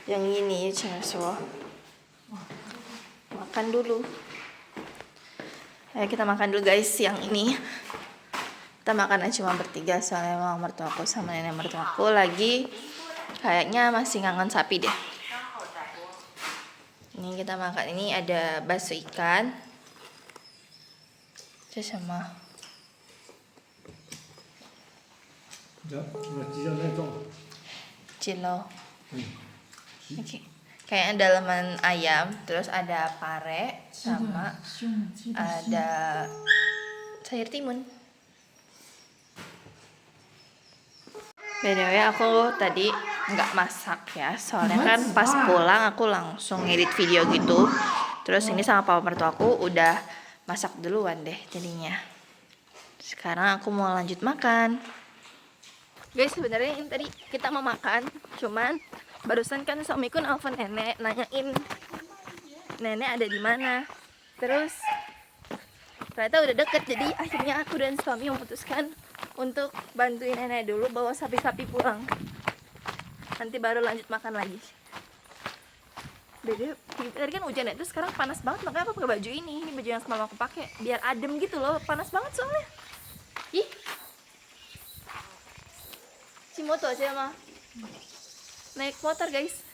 Yang ini cengso. Makan dulu. Ayo kita makan dulu guys siang ini. Kita makan aja cuma bertiga soalnya mama mertuaku sama nenek mertuaku lagi kayaknya masih ngangen sapi deh. Ini kita makan, ini ada bakso ikan. Terus sama cilo. Oke. Kayaknya dalaman ayam, terus ada pare sama ada sayur timun. BTW aku tadi nggak masak ya, soalnya kan pas pulang aku langsung ngedit video gitu. Terus ini sama papa mertuaku udah masak duluan deh jadinya. Sekarang aku mau lanjut makan. Guys, sebenarnya ini tadi kita mau makan, cuman barusan kan suamiku nelfon nenek nanyain nenek ada di mana. Terus ternyata udah deket, jadi akhirnya aku dan suami memutuskan untuk bantuin nenek dulu bawa sapi-sapi pulang. Nanti baru lanjut makan lagi. Beda, tadi kan hujan ya, terus sekarang panas banget, makanya aku pakai baju ini. Ini baju yang semalam aku pakai biar adem gitu loh, panas banget soalnya. Ih, Cimoto aja mah naik motor guys.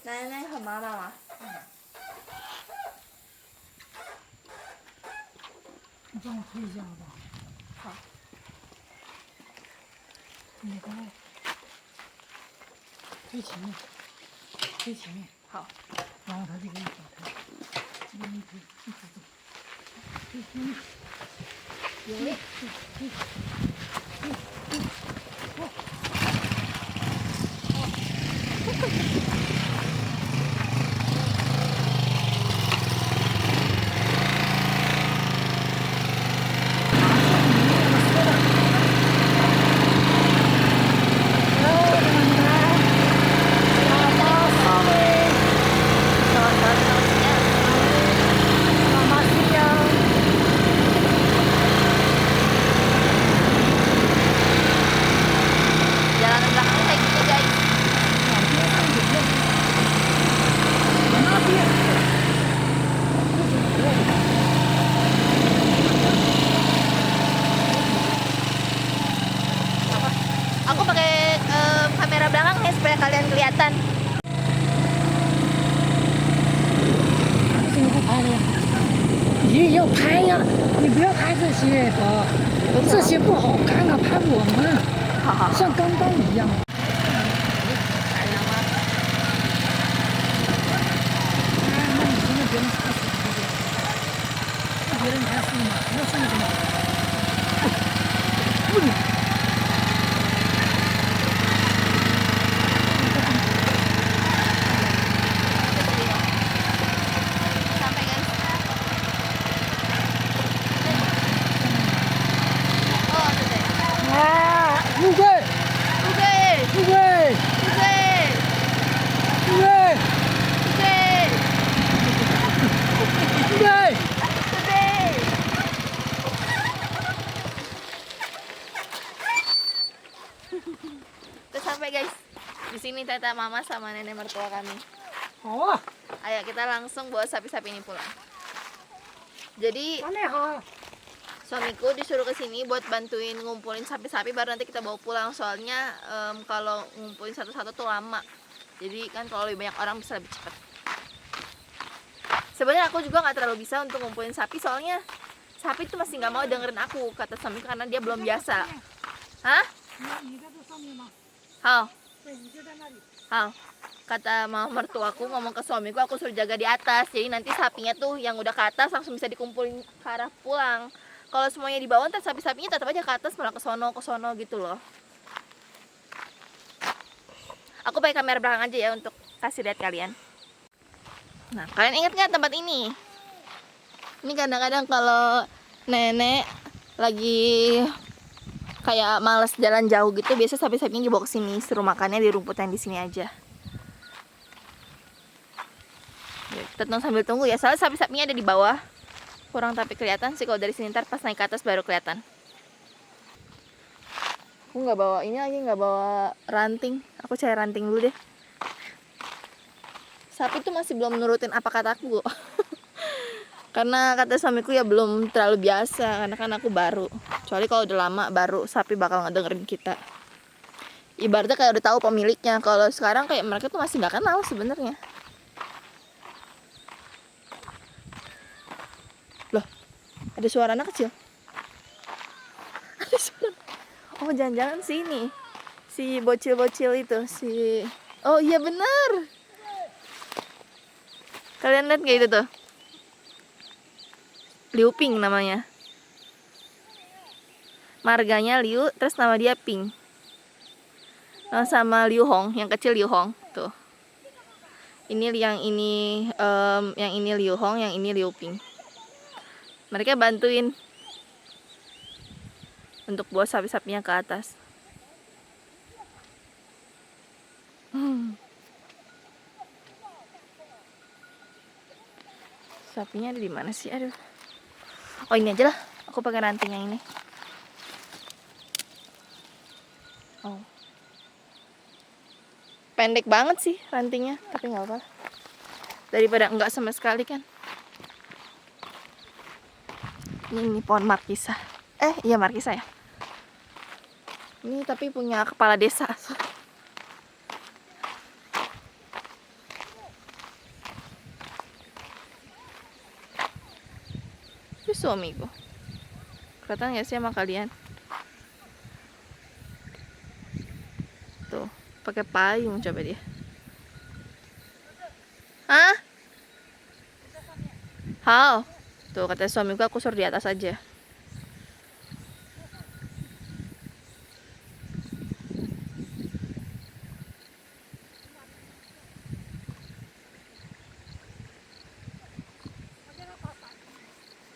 Nenek sama mama.好。那个最前面，最前面，好，然后他就给你打开，这边一直走，有力。Aku pakai kamera belakang ya supaya kalian kelihatan. 这个不拍的，也要拍呀！你不要拍这些的，这些不好看啊，拍我们，好好好。像刚刚一样。那你现在别人杀死你这个，别人你还送吗？要送什么？不。 乌龟，乌龟，乌龟，乌龟，乌龟，乌龟，乌龟。 Udah sampai guys. Di sini tata mama sama nenek mertua kami. Oh. Ayo kita langsung bawa sapi-sapi ini pulang. Jadi suamiku disuruh ke sini buat bantuin ngumpulin sapi-sapi baru nanti kita bawa pulang. Soalnya kalau ngumpulin satu-satu tuh lama. Jadi kan kalau lebih banyak orang bisa lebih cepat. Sebenarnya aku juga nggak terlalu bisa untuk ngumpulin sapi, soalnya sapi tuh masih nggak mau dengerin aku kata suamiku karena dia belum biasa. Hah? Hal. Hal. Kata mama mertuaku ngomong ke suamiku aku suruh jaga di atas. Jadi nanti sapinya tuh yang udah ke atas langsung bisa dikumpulin ke arah pulang. Kalau semuanya di bawah ntar sapi-sapinya tetap aja ke atas malah ke sono gitu loh. Aku pakai kamera belakang aja ya untuk kasih lihat kalian. Nah, kalian ingat nggak tempat ini? Ini kadang-kadang kalau nenek lagi kayak males jalan jauh gitu, biasa sapi-sapinya dibawa ke sini, suruh makannya di rumput yang di sini aja. Kita sambil tunggu ya, soalnya sapi-sapinya ada di bawah. Kurang tapi kelihatan sih kalau dari sini, ntar pas naik ke atas baru kelihatan. Aku nggak bawa ini lagi, nggak bawa ranting. Aku cari ranting dulu deh. Sapi tuh masih belum nurutin apa kataku. Karena kata suamiku ya belum terlalu biasa, karena kan aku baru. Kecuali kalau udah lama baru sapi bakal ngedengerin kita. Ibaratnya kayak udah tahu pemiliknya. Kalau sekarang kayak mereka tuh masih nggak kenal sebenarnya. Loh, ada suara anak kecil. Ada suara. Oh, jangan-jangan sini. Si bocil-bocil itu, si. Oh iya benar. Kalian lihat nggak itu tuh? Liu Ping namanya. Marganya Liu, terus nama dia Ping. Sama Liu Hong, yang kecil Liu Hong tuh. Ini yang ini Liu Hong, yang ini Liu Ping. Mereka bantuin untuk bawa sapi-sapinya ke atas. Sapinya ada di mana sih? Aduh. Oh, ini aja lah. Aku pakai ranting yang ini. Oh. Pendek banget sih rantingnya, tapi nggak apa. Daripada enggak sama sekali kan. Ini pohon markisa. Iya markisa ya. Ini tapi punya kepala desa. Itu suamiku. Kelihatan nggak sih sama kalian? Tuh, pakai payung coba dia. Hah? How? Tuh kata suamiku aku suruh di atas aja.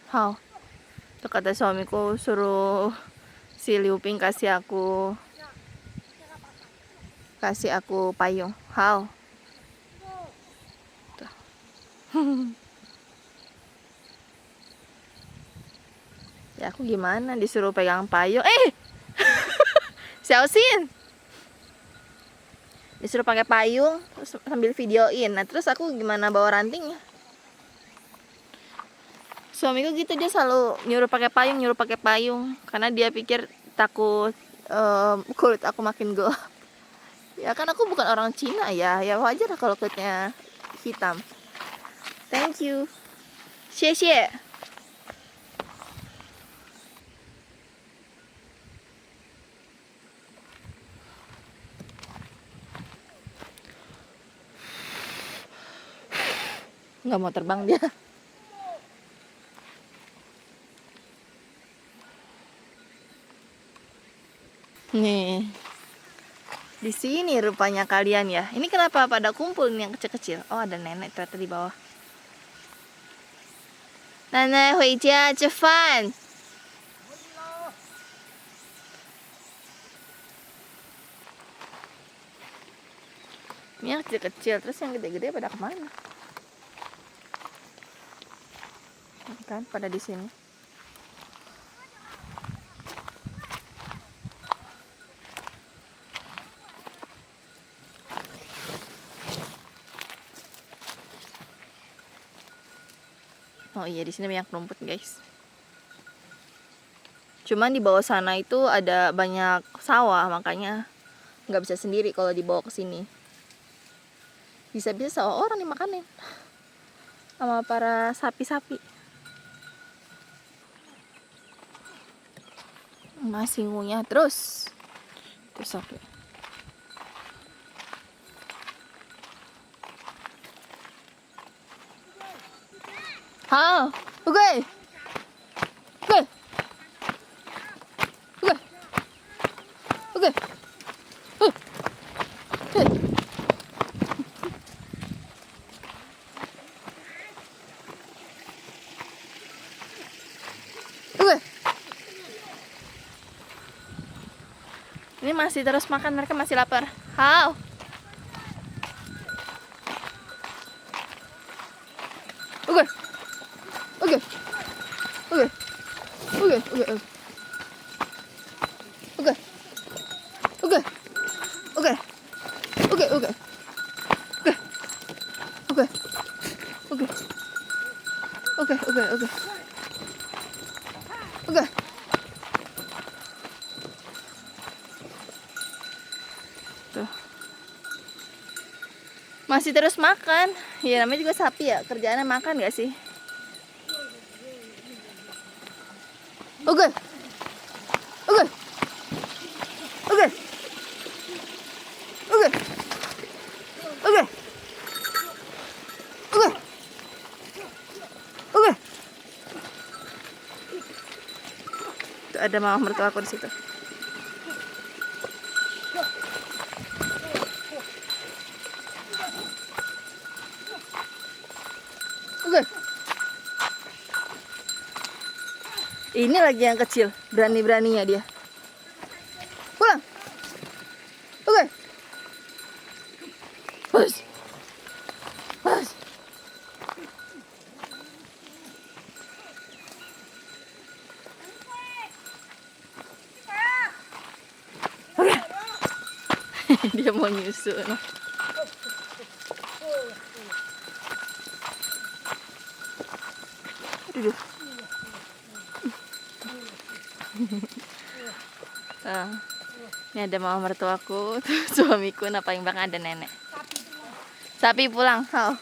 How? Tuh kata suamiku suruh si Liu Ping kasih aku payung. How? Tuh. Ya aku gimana disuruh pegang payung. Xiaoxin. Disuruh pakai payung terus sambil videoin. Nah, terus aku gimana bawa rantingnya? Suamiku gitu, dia selalu nyuruh pakai payung karena dia pikir takut kulit aku makin gelap. Ya kan aku bukan orang Cina ya wajar lah kalau kulitnya hitam. Thank you. Xie xie. Nggak mau terbang dia. Nih. Di sini rupanya kalian ya. Ini kenapa pada kumpul nih yang kecil-kecil? Oh, ada nenek ternyata di bawah. Nenek, 回家吃饭. Ini yang kecil-kecil, terus yang gede-gede pada kemana? Kan pada di sini. Oh iya, di sini banyak rumput, guys. Cuman di bawah sana itu ada banyak sawah, makanya nggak bisa sendiri kalau dibawa ke sini. Bisa-bisa sawah orang dimakanin sama para sapi-sapi. Masih ngunyah terus sapi. Hao, oke. Oke. Oke. Oke. Oke. Ini masih terus makan, mereka masih lapar. Hao. Oke. Oke. Oke. Oke. Oke. Oke. Oke. Oke, oke. Oke. Oke. Oke. Oke, oke, oke. Oke. Tuh. Masih terus makan. Ya namanya juga sapi ya, kerjaannya makan gak sih? Oke. Oke. Oke. Oke. Oke. Oke. Oke. Tuh ada mama mertua aku di situ. Oke. Ini lagi yang kecil, berani-beraninya dia. Pulang. Oke. Bos. Bos. Oke. Dia mau nyusu. Aduh. Ini ada mama mertuaku, suamiku, nah paling belakang ada nenek. Sapi pulang. Oh.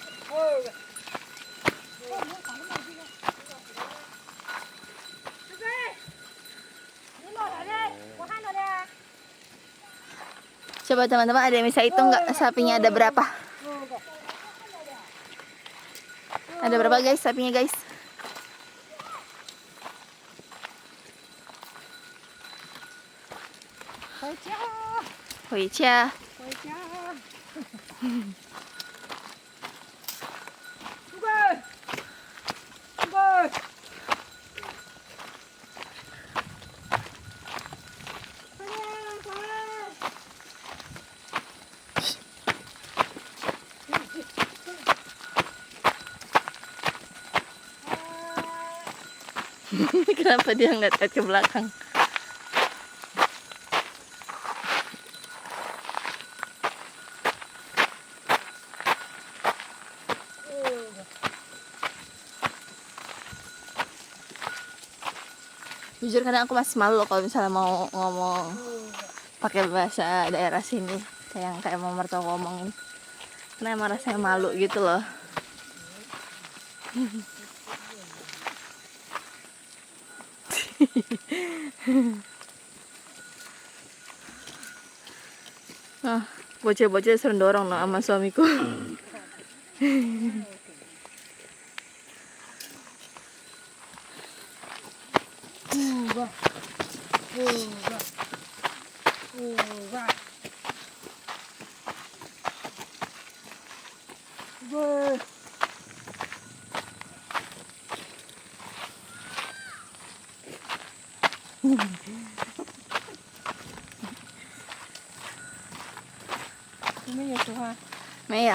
Coba teman-teman ada yang bisa hitung nggak sapinya ada berapa? Ada berapa guys sapinya guys? Hoicha. Kenapa dia ngeliat ke belakang? Jujur kadang aku masih malu loh kalau misalnya mau ngomong pakai bahasa daerah sini kayak mau mertua ngomongin. Karena emang rasanya malu gitu loh. Nah, bocil-bocil sering dorong loh sama suamiku. Mei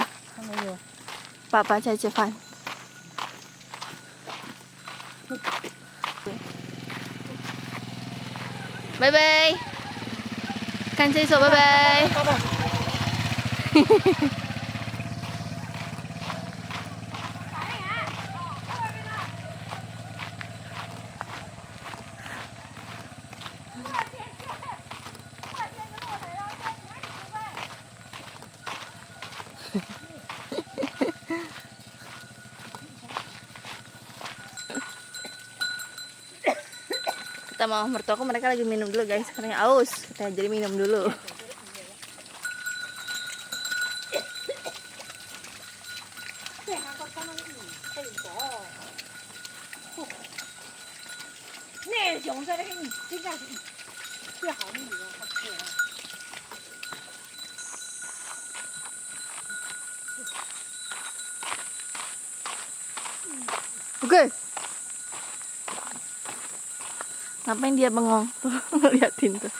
Papa 在吃饭。拜拜，看这首，拜拜。Kata mama mertuaku mereka lagi minum dulu guys, karena aus. Kita jadi minum dulu. Oke. Ngapain dia bengong tuh? Liatin tuh.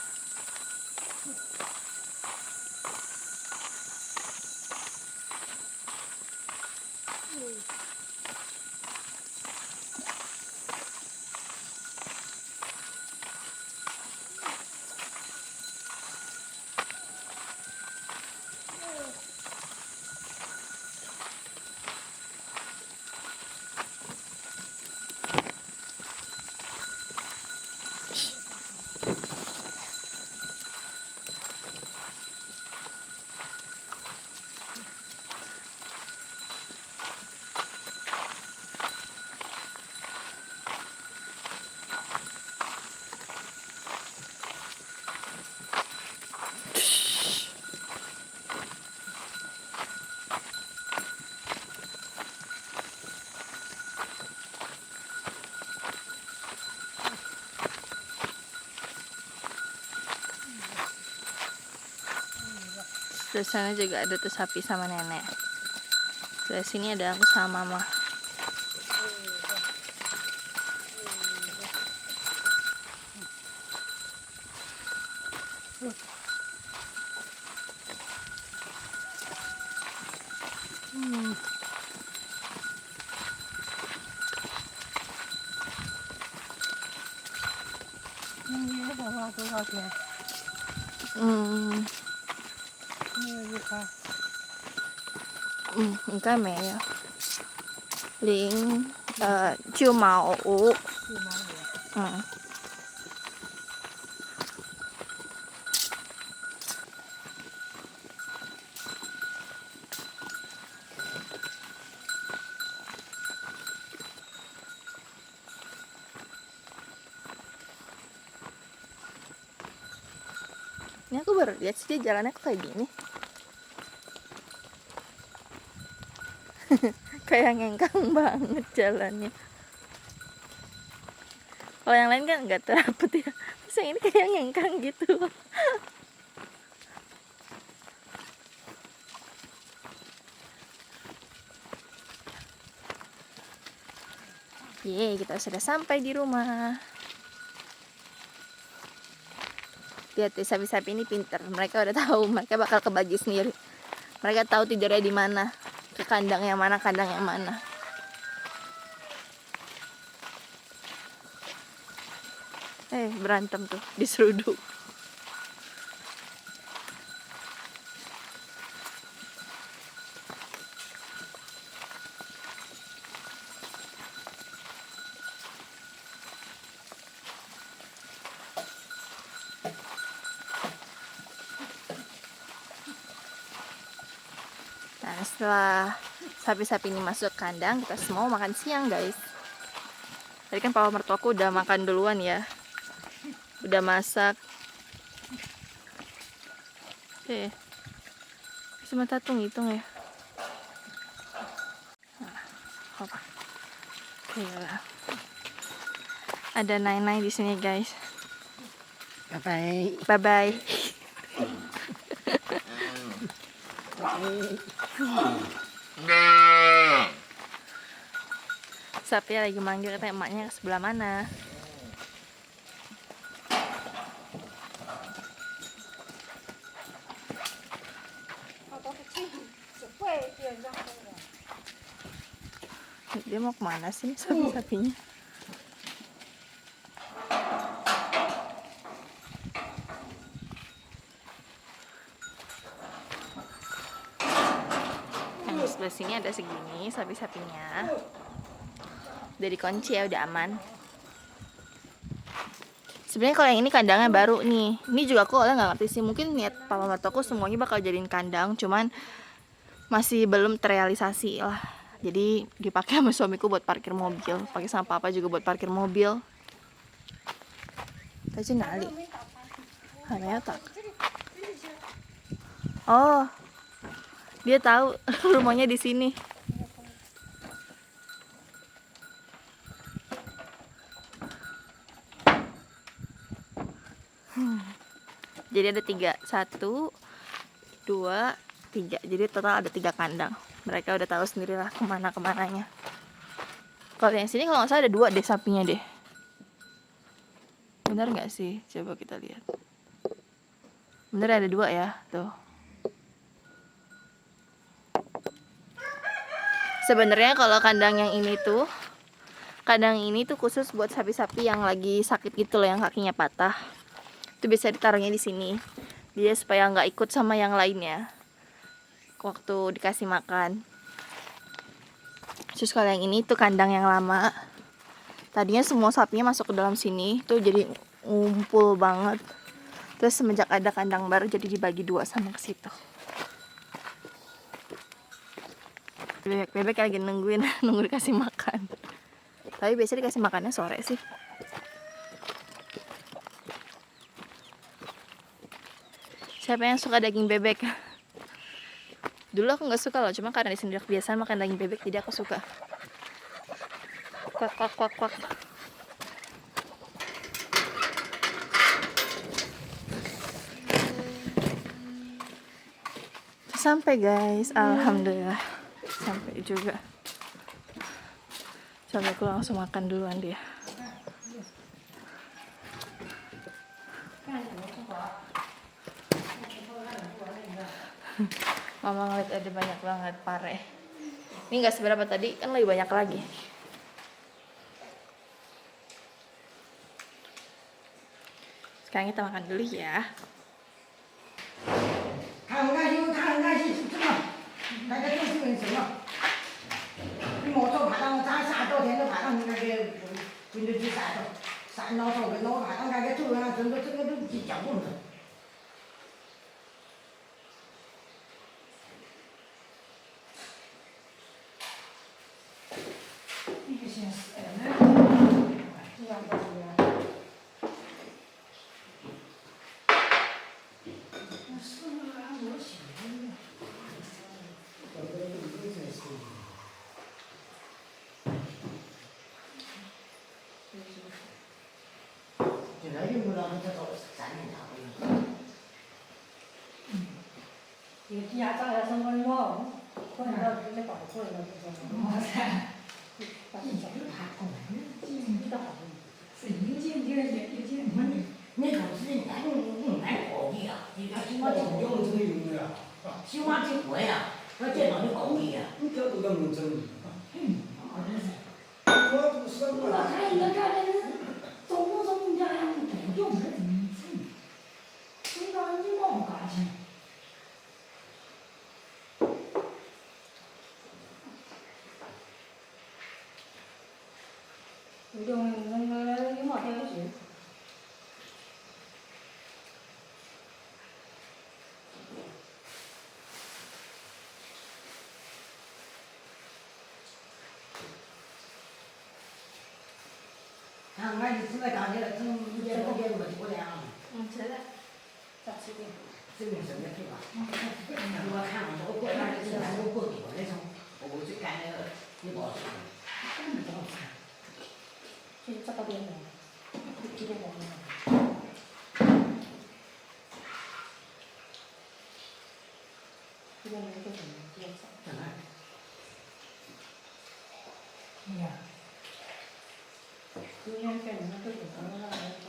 Terus sana juga ada tuh sapi sama nenek. Sebelah sini ada aku sama mama. Ini bawa total钱？ 你有一块。应该没有。9毛5。6毛5。Ini aku baru lihat sih dia jalannya kok kayak gini. Kayak ngengkang banget jalannya. Kalau yang lain kan nggak terapet ya. Terus yang ini kayak ngengkang gitu. Yeay, kita sudah sampai di rumah. Lihat deh, sapi-sapi ini pinter. Mereka udah tahu, mereka bakal ke baju sendiri. Mereka tahu tidurnya di mana, ke kandang yang mana, kandang yang mana. Berantem tuh di seruduk. Nah, setelah sapi-sapi ini masuk kandang, kita semua makan siang, guys. Tadi kan papa mertuaku udah makan duluan ya. Udah masak. Cuma tatung hitung ya. Apa? Lah. Ada Nai-Nai di sini, guys. Bye bye. Bye bye. Sapi lagi manggil, katanya emaknya ke sebelah mana. Dia mau kemana sih sapi-sapinya? Yang sebelah sini ada segini sapi-sapinya. Udah dikunci ya, udah aman. Sebenarnya kalau yang ini kandangnya baru nih. Ini juga aku nggak ngerti sih. Mungkin niat papa mertuaku semuanya bakal jadiin kandang, cuman masih belum terrealisasi lah. Jadi dipakai sama suamiku buat parkir mobil, pakai sama papa juga buat parkir mobil. Tadi nali. Hanya tak. Oh, dia tahu rumahnya di sini. Jadi ada 3, 1, 2, 3. Jadi total ada 3 kandang. Mereka udah tahu sendirilah kemananya. Kalau yang sini kalau nggak salah ada 2 deh sapinya deh. Bener nggak sih? Coba kita lihat. Bener ada 2 ya, tuh. Sebenarnya kalau kandang ini tuh khusus buat sapi-sapi yang lagi sakit gitu loh, yang kakinya patah. Itu bisa ditaruhnya di sini. Dia supaya nggak ikut sama yang lainnya waktu dikasih makan. Terus kalau yang ini tuh kandang yang lama. Tadinya semua sapinya masuk ke dalam sini, tuh jadi ngumpul banget. Terus semenjak ada kandang baru jadi dibagi 2 sama ke situ. Bebek lagi nunggu dikasih makan. Tapi biasanya dikasih makannya sore sih. Siapa yang suka daging bebek? Dulu aku nggak suka loh, cuma karena di sini udah kebiasaan makan daging bebek, jadi aku suka. Kuak kuak kuak kuak. Sampai guys, alhamdulillah sampai juga. Coba aku langsung makan duluan dia. Mama ngeliat ada banyak banget pare. Ini nggak seberapa tadi, kan lebih banyak lagi. Sekarang kita makan dulu ya. 他很开心，他很开心，是真的。大家都是人什么？你莫做排档，咱啥多天都排档，那个滚着去晒着，晒老头跟老排档那个做啊，真的这个都比较稳的。你个先死了，这样子的。是啊，我喜欢。现在用不了，你这都3年了。有几下长了什么毛？可能到直接搞过来了，这种。哇塞！你这个还好，你这好。是一件一件，你都是人家用来搞的呀，人家起码就用这个用的呀，起码就会呀，要见到你搞的呀。你这都要弄整。好的是。我不是我。我看一个看那个，总家不用的东西，你搞你搞干去。用那个羽毛电视。俺就准备干起来，整5点多点过来啊。吃了，咋吃的？这边是没去吧？我看了，我过来就是我过多那种，我去干那个一包吃。不好吃。就是这个边的，这边的。这边没做什么，这边怎么？哎呀。今天给你们这种朋友让人找，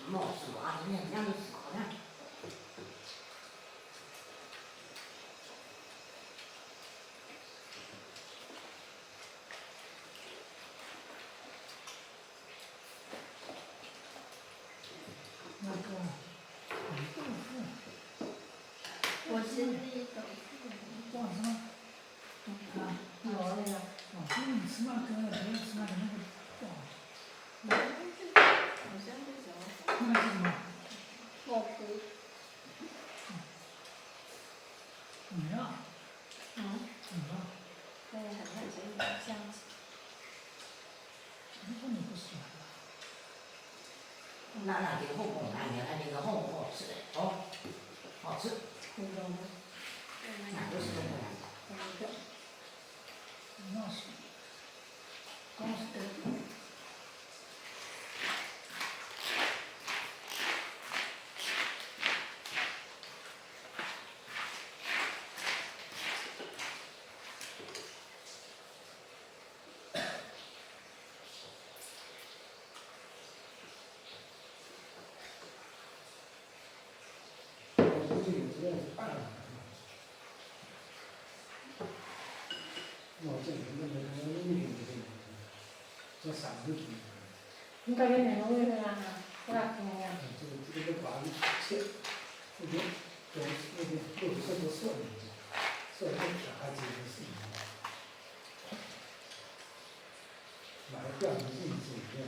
冒死啊！今天两个死呢。那个，我吃那个。叫什么？啊，老那个。哦，你吃那个，你吃那个那个。好像是什么？那是什么？蘑菇。没啊。嗯。没啊。对，很像这种香气。你说你不喜欢吧？那这个红红，俺这个红红好吃的，哦，好吃。红红的。那都是红红的。那是。光是这个。这3个斤。你感觉那个味道啊？不大怎么样？这个把它切，那个都是很多蒜的，蒜片还真的是。买个罐头进去一样。